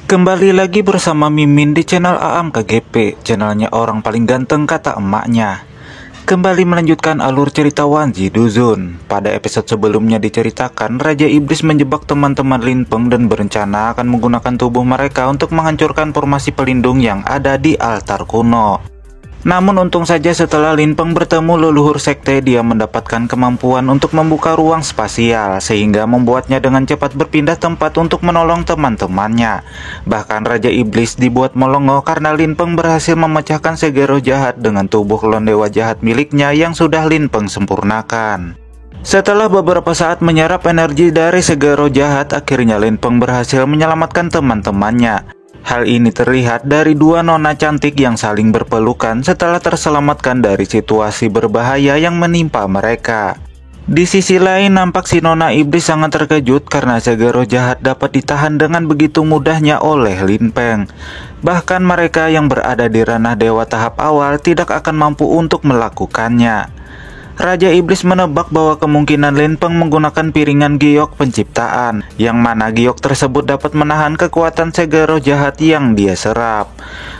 Kembali lagi bersama Mimin di channel Aam KGP, channelnya orang paling ganteng kata emaknya. Kembali melanjutkan alur cerita Wanji Duzun. Pada episode sebelumnya diceritakan Raja Iblis menjebak teman-teman Lin Peng dan berencana akan menggunakan tubuh mereka untuk menghancurkan formasi pelindung yang ada di altar kuno. Namun untung saja setelah Lin Peng bertemu leluhur sekte, dia mendapatkan kemampuan untuk membuka ruang spasial sehingga membuatnya dengan cepat berpindah tempat untuk menolong teman-temannya. Bahkan Raja Iblis dibuat melongo karena Lin Peng berhasil memecahkan segero jahat dengan tubuh klon dewa jahat miliknya yang sudah Lin Peng sempurnakan. Setelah beberapa saat menyerap energi dari segero jahat, akhirnya Lin Peng berhasil menyelamatkan teman-temannya. Hal ini terlihat dari dua nona cantik yang saling berpelukan setelah terselamatkan dari situasi berbahaya yang menimpa mereka. Di sisi lain, nampak si nona iblis sangat terkejut karena segero jahat dapat ditahan dengan begitu mudahnya oleh Lin Peng. Bahkan mereka yang berada di ranah dewa tahap awal tidak akan mampu untuk melakukannya. Raja Iblis menebak bahwa kemungkinan Lin Peng menggunakan piringan giok penciptaan, yang mana giok tersebut dapat menahan kekuatan segero jahat yang dia serap.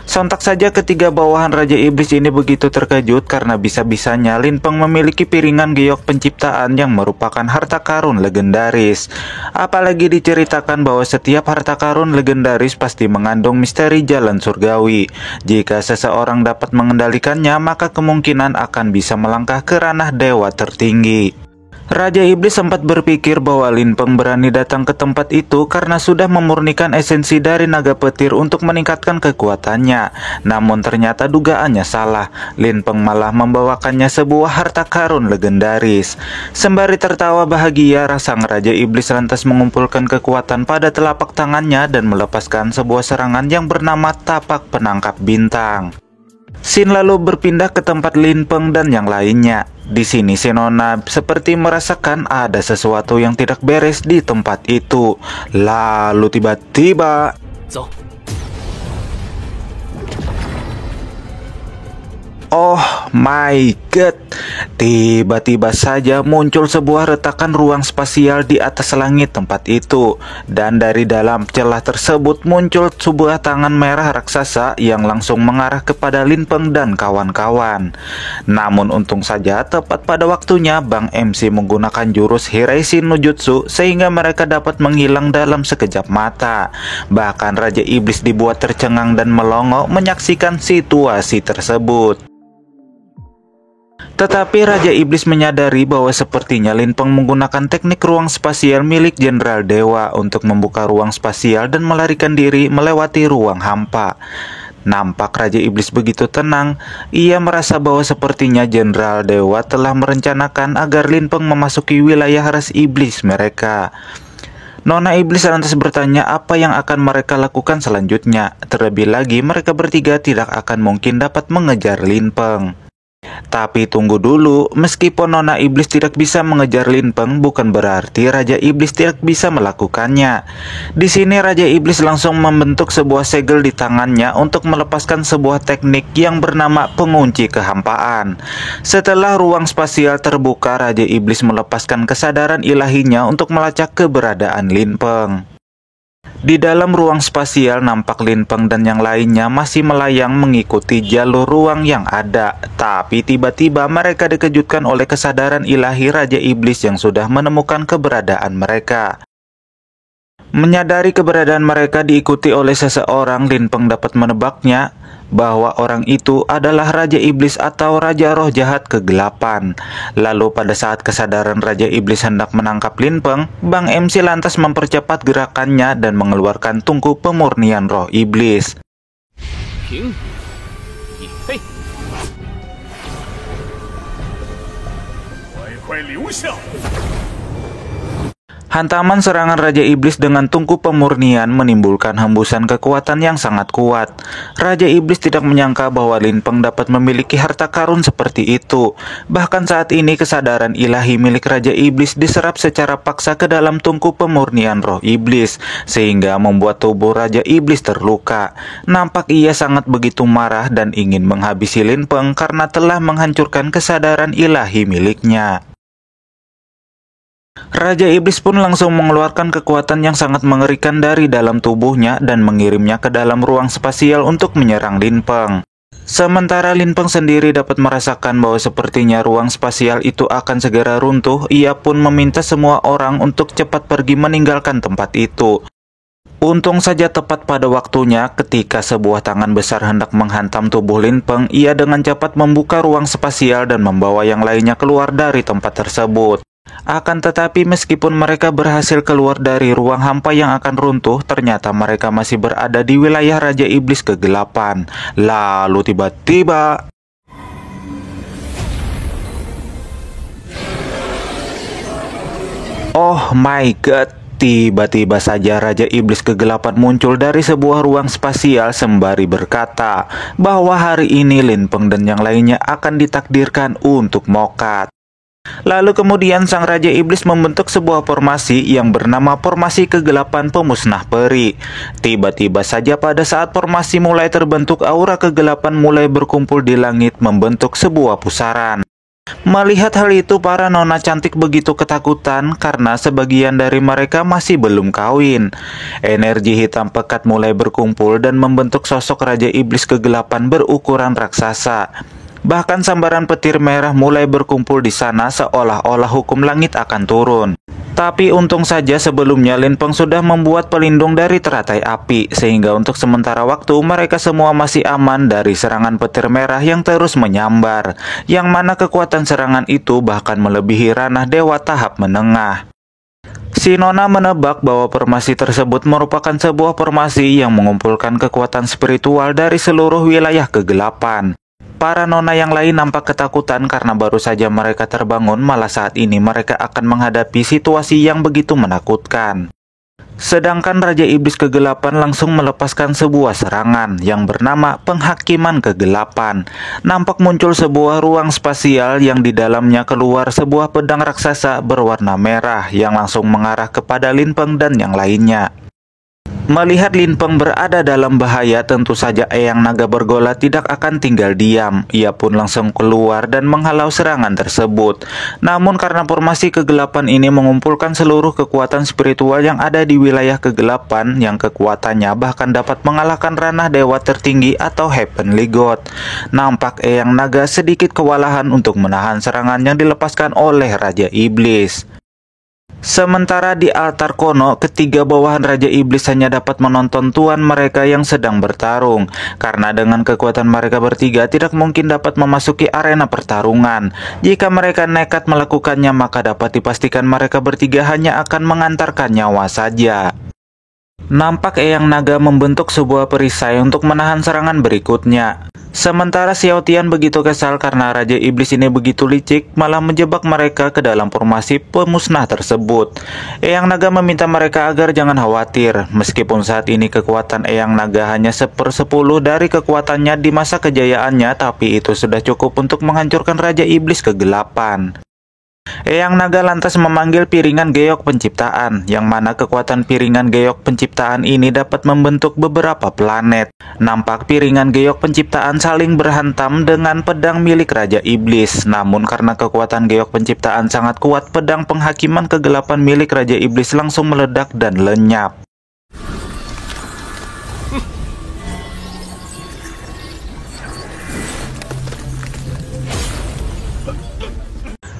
Sontak saja ketiga bawahan Raja Iblis ini begitu terkejut karena bisa-bisanya Lin Peng memiliki piringan giok penciptaan yang merupakan harta karun legendaris. Apalagi diceritakan bahwa setiap harta karun legendaris pasti mengandung misteri jalan surgawi. Jika seseorang dapat mengendalikannya, maka kemungkinan akan bisa melangkah ke ranah dewa tertinggi. Raja Iblis sempat berpikir bahwa Lin Peng berani datang ke tempat itu karena sudah memurnikan esensi dari naga petir untuk meningkatkan kekuatannya. Namun ternyata dugaannya salah. Lin Peng malah membawakannya sebuah harta karun legendaris. Sembari tertawa bahagia, sang Raja Iblis lantas mengumpulkan kekuatan pada telapak tangannya dan melepaskan sebuah serangan yang bernama Tapak Penangkap Bintang. Sin lalu berpindah ke tempat Lin Peng dan yang lainnya. Di sini si nona seperti merasakan ada sesuatu yang tidak beres di tempat itu. Lalu tiba-tiba, oh my god, tiba-tiba saja muncul sebuah retakan ruang spasial di atas langit tempat itu. Dan dari dalam celah tersebut muncul sebuah tangan merah raksasa yang langsung mengarah kepada Lin Peng dan kawan-kawan. Namun untung saja tepat pada waktunya Bang MC menggunakan jurus Hiraishi no Jutsu sehingga mereka dapat menghilang dalam sekejap mata. Bahkan Raja Iblis dibuat tercengang dan melongo menyaksikan situasi tersebut. Tetapi Raja Iblis menyadari bahwa sepertinya Lin Peng menggunakan teknik ruang spasial milik Jenderal Dewa untuk membuka ruang spasial dan melarikan diri melewati ruang hampa. Nampak Raja Iblis begitu tenang. Ia merasa bahwa sepertinya Jenderal Dewa telah merencanakan agar Lin Peng memasuki wilayah ras iblis mereka. Nona Iblis lantas bertanya apa yang akan mereka lakukan selanjutnya. Terlebih lagi mereka bertiga tidak akan mungkin dapat mengejar Lin Peng. Tapi tunggu dulu, meskipun Nona Iblis tidak bisa mengejar Lin Peng, bukan berarti Raja Iblis tidak bisa melakukannya. Di sini Raja Iblis langsung membentuk sebuah segel di tangannya untuk melepaskan sebuah teknik yang bernama pengunci kehampaan. Setelah ruang spasial terbuka, Raja Iblis melepaskan kesadaran ilahinya untuk melacak keberadaan Lin Peng. Di dalam ruang spasial nampak Lin Peng dan yang lainnya masih melayang mengikuti jalur ruang yang ada. Tapi tiba-tiba mereka dikejutkan oleh kesadaran ilahi Raja Iblis yang sudah menemukan keberadaan mereka. Menyadari keberadaan mereka diikuti oleh seseorang, Lin Peng dapat menebaknya bahwa orang itu adalah Raja Iblis atau Raja Roh Jahat Kegelapan. Lalu pada saat kesadaran Raja Iblis hendak menangkap Lin Peng, Bang MC lantas mempercepat gerakannya dan mengeluarkan tungku pemurnian Roh Iblis. Hantaman serangan Raja Iblis dengan tungku pemurnian menimbulkan hembusan kekuatan yang sangat kuat. Raja Iblis tidak menyangka bahwa Lin Peng dapat memiliki harta karun seperti itu. Bahkan saat ini kesadaran ilahi milik Raja Iblis diserap secara paksa ke dalam tungku pemurnian Roh Iblis, sehingga membuat tubuh Raja Iblis terluka. Nampak ia sangat begitu marah dan ingin menghabisi Lin Peng karena telah menghancurkan kesadaran ilahi miliknya. Raja Iblis pun langsung mengeluarkan kekuatan yang sangat mengerikan dari dalam tubuhnya dan mengirimnya ke dalam ruang spasial untuk menyerang Lin Peng. Sementara Lin Peng sendiri dapat merasakan bahwa sepertinya ruang spasial itu akan segera runtuh, ia pun meminta semua orang untuk cepat pergi meninggalkan tempat itu. Untung saja tepat pada waktunya ketika sebuah tangan besar hendak menghantam tubuh Lin Peng, ia dengan cepat membuka ruang spasial dan membawa yang lainnya keluar dari tempat tersebut. Akan tetapi meskipun mereka berhasil keluar dari ruang hampa yang akan runtuh, ternyata mereka masih berada di wilayah Raja Iblis Kegelapan. Lalu tiba-tiba, oh my god, tiba-tiba saja Raja Iblis Kegelapan muncul dari sebuah ruang spasial sembari berkata bahwa hari ini Lin Peng dan yang lainnya akan ditakdirkan untuk mokat. Lalu kemudian sang Raja Iblis membentuk sebuah formasi yang bernama Formasi Kegelapan Pemusnah Peri. Tiba-tiba saja pada saat formasi mulai terbentuk, aura kegelapan mulai berkumpul di langit membentuk sebuah pusaran. Melihat hal itu, para nona cantik begitu ketakutan karena sebagian dari mereka masih belum kawin. Energi hitam pekat mulai berkumpul dan membentuk sosok Raja Iblis Kegelapan berukuran raksasa. Bahkan sambaran petir merah mulai berkumpul di sana seolah-olah hukum langit akan turun. Tapi untung saja sebelumnya Lin Peng sudah membuat pelindung dari teratai api, sehingga untuk sementara waktu mereka semua masih aman dari serangan petir merah yang terus menyambar, yang mana kekuatan serangan itu bahkan melebihi ranah dewa tahap menengah. Si Nona menebak bahwa formasi tersebut merupakan sebuah formasi yang mengumpulkan kekuatan spiritual dari seluruh wilayah kegelapan. Para nona yang lain nampak ketakutan karena baru saja mereka terbangun, malah saat ini mereka akan menghadapi situasi yang begitu menakutkan. Sedangkan Raja Iblis Kegelapan langsung melepaskan sebuah serangan yang bernama Penghakiman Kegelapan. Nampak muncul sebuah ruang spasial yang di dalamnya keluar sebuah pedang raksasa berwarna merah yang langsung mengarah kepada Lin Peng dan yang lainnya. Melihat Lin Peng berada dalam bahaya, tentu saja Eyang Naga Bergola tidak akan tinggal diam. Ia pun langsung keluar dan menghalau serangan tersebut. Namun karena formasi kegelapan ini mengumpulkan seluruh kekuatan spiritual yang ada di wilayah kegelapan, yang kekuatannya bahkan dapat mengalahkan ranah dewa tertinggi atau Heavenly God, nampak Eyang Naga sedikit kewalahan untuk menahan serangan yang dilepaskan oleh Raja Iblis. Sementara di altar Kono, ketiga bawahan Raja Iblis hanya dapat menonton tuan mereka yang sedang bertarung. Karena dengan kekuatan mereka bertiga tidak mungkin dapat memasuki arena pertarungan. Jika mereka nekat melakukannya, maka dapat dipastikan mereka bertiga hanya akan mengantarkan nyawa saja. Nampak Eyang Naga membentuk sebuah perisai untuk menahan serangan berikutnya. Sementara Xiao Tian begitu kesal karena Raja Iblis ini begitu licik, malah menjebak mereka ke dalam formasi pemusnah tersebut. Eyang Naga meminta mereka agar jangan khawatir, meskipun saat ini kekuatan Eyang Naga hanya 1/10 dari kekuatannya di masa kejayaannya, tapi itu sudah cukup untuk menghancurkan Raja Iblis Kegelapan. Eyang Naga lantas memanggil piringan geok penciptaan, yang mana kekuatan piringan geok penciptaan ini dapat membentuk beberapa planet. Nampak piringan geok penciptaan saling berhantam dengan pedang milik Raja Iblis. Namun karena kekuatan geok penciptaan sangat kuat, pedang penghakiman kegelapan milik Raja Iblis langsung meledak dan lenyap.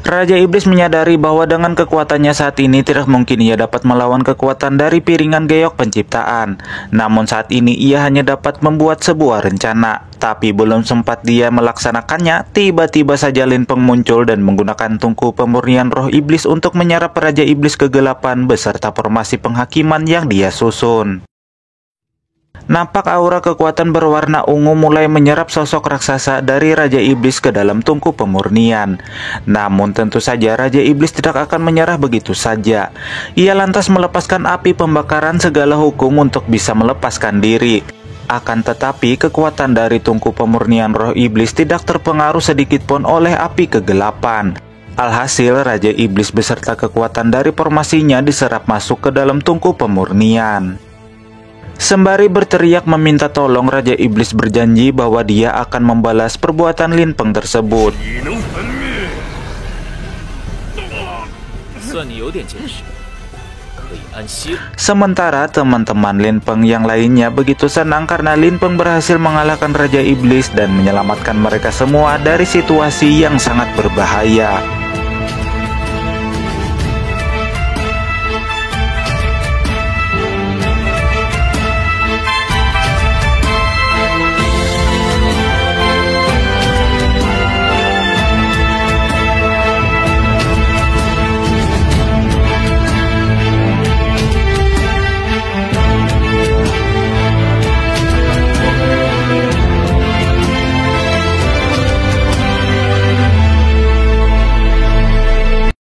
Raja Iblis menyadari bahwa dengan kekuatannya saat ini tidak mungkin ia dapat melawan kekuatan dari piringan geok penciptaan. Namun saat ini ia hanya dapat membuat sebuah rencana. Tapi belum sempat dia melaksanakannya, tiba-tiba saja Lin Peng muncul dan menggunakan tungku pemurnian roh iblis untuk menyerap Raja Iblis Kegelapan beserta formasi penghakiman yang dia susun. Nampak aura kekuatan berwarna ungu mulai menyerap sosok raksasa dari Raja Iblis ke dalam tungku pemurnian. Namun tentu saja Raja Iblis tidak akan menyerah begitu saja. Ia lantas melepaskan api pembakaran segala hukum untuk bisa melepaskan diri. Akan tetapi kekuatan dari tungku pemurnian roh iblis tidak terpengaruh sedikitpun oleh api kegelapan. Alhasil Raja Iblis beserta kekuatan dari formasinya diserap masuk ke dalam tungku pemurnian. Sembari berteriak meminta tolong, Raja Iblis berjanji bahwa dia akan membalas perbuatan Lin Peng tersebut. 算你有点见识，可以安息了。 Sementara teman-teman Lin Peng yang lainnya begitu senang karena Lin Peng berhasil mengalahkan Raja Iblis dan menyelamatkan mereka semua dari situasi yang sangat berbahaya.